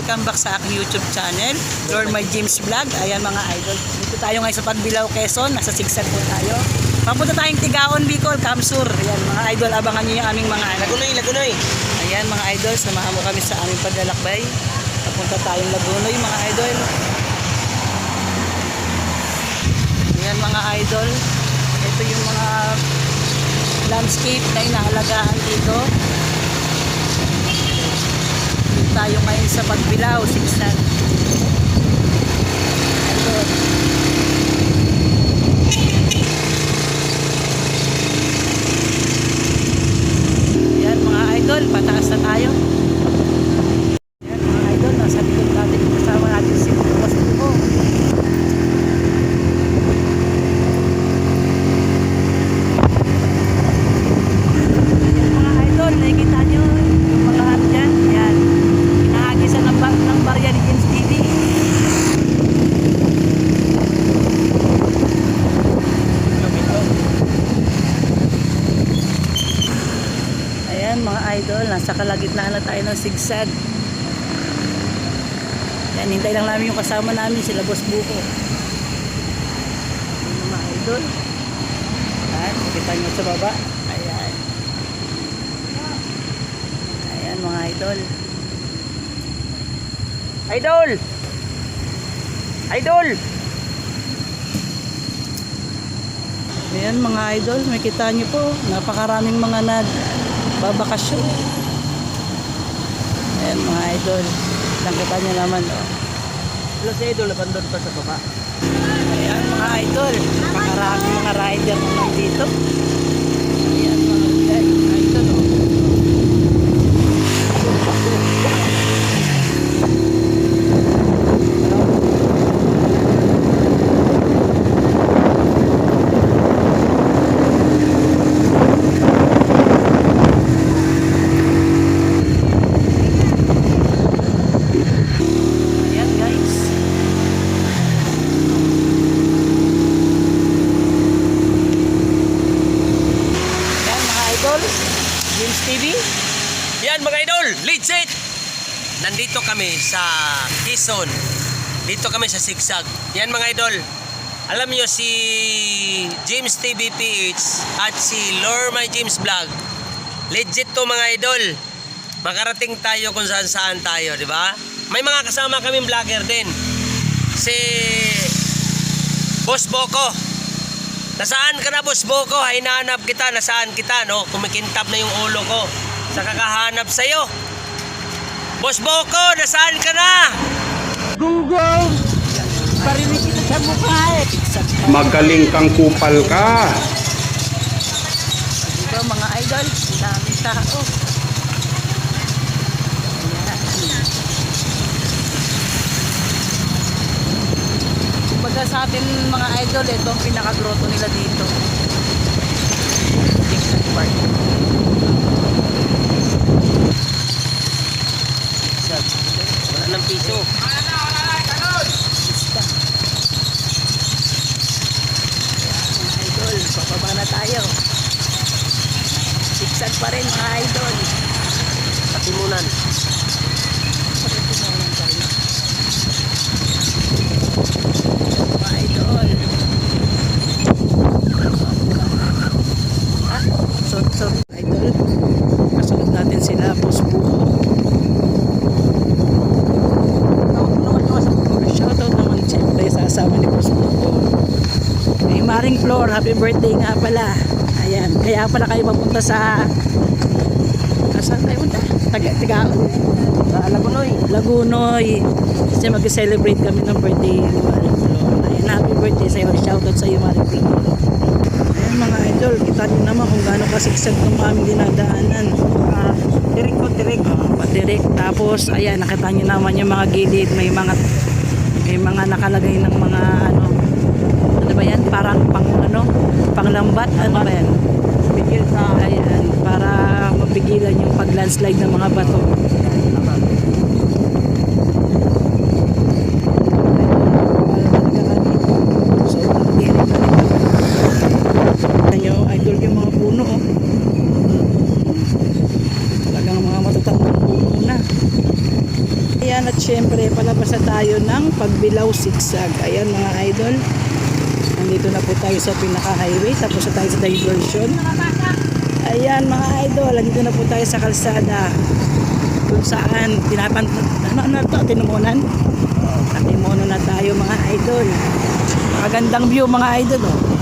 welcome back sa aking YouTube channel, Lord My James Vlog. Ayan mga idol, dito tayo ngayon sa Pagbilao, Quezon. Nasa Sigsag po tayo. Papunta tayong Tigaon, Bicol, Kamsur. Ayan mga idol, abangan nyo yung aming mga Lagunoy. Ayan mga idol, samahan mo kami sa aming paglalakbay. Papunta tayong Lagunoy mga idol. Ayan mga idol, ito yung mga landscape na inaalagaan dito. Tayo ngayon sa Pagbilao, Sigsag. Idol. Ayan mga idol, pataas na tayo. Ayan mga idol, nasa likod natin, kasama natin si Boss Buko. Ayan mga idol, nakikita nyo yung mga lahat dyan. Ayan, inahagisan ng barya ni James TV. Ayan mga idol, nasa kalagitnaan na tayo ng Sigsag. Ayan, hintay lang namin yung kasama namin, sila Boss Buko. Ayan mga idol. Ayan, makita nyo sa baba. Ayan. Ayan mga idol. Idol! Ayan mga idol, makita nyo po, napakaraming mga nagbabakasyon. Ayan mga idol, nakita nyo naman oh. Hello sa idol, abandon pa sa baba. Ayan mga idol, napakaraming mga rider na nandito. Ayan mga idol oh. Ayan guys. Ayan mga idol, James TV. Yan mga idol, legit! Nandito kami sa Quezon. Dito kami sa Sigsag. Yan mga idol, alam nyo si James TV PH at si Lord My James Vlog. Legit to mga idol. Makarating tayo kung saan saan tayo, di ba? May mga kasama kaming vlogger din. Si Boss Boko. Nasaan ka na Boss Boko? Hinahanap kita, nasaan kita, no? Kumikintap na yung ulo ko sa kakahanap sa'yo. Boss Boko, nasaan ka na? Gunggong! Parinig kita sa mukha eh. Magaling kang kupal ka. Diba mga idol, ang daming tao. Ayan. Kumbaga sa atin mga idol, ito ang pinakagroto nila dito. Sigsag Park. Sigsag. Wala ng piso. Basta. Mga idol, papaba na tayo. Sigsag pa rin mga idol. Patimunan. Pagkatimunan pa rin. Mga idol. Ah, so idol. Kasunod natin sila, Boss Buko. Shoutout naman siyempre sa asawa ni Boss Buko. May Maring Flor, happy birthday nga pala. Ayan, kaya pala kayo mapunta sa saan tayo punta? Tigaon. Lagunoy. Lagunoy. Kasi mag-celebrate kami ng birthday ni Maring Flor. Ayan, happy birthday sa'yo. Shoutout sa'yo Maring Flor. Ayan mga idol, kita nyo naman kung gaano kasigsag ng aming dinadaanan. Tirik ko, tirik. Patirik. Tapos, ayan, nakita nyo naman yung mga gilid. May mga nakalagay ng mga ano ba yan? Parang panglambat. Ano ba yan? Bigil sa... Ayan, para mapigilan yung pag-landslide ng mga bato. Idol yung mga puno oh. Talagang mga matatandang puno na. Ayan, at syempre, palabas na tayo ng Pagbilao Sigsag. Ayan mga idol. Nandito na po tayo sa pinaka-highway. Tapos na tayo sa diversion. Ayan mga idol. Nandito na po tayo sa kalsada. Kung saan, tinumunan? Natimono na tayo mga idol. Magandang view mga idol. Oh.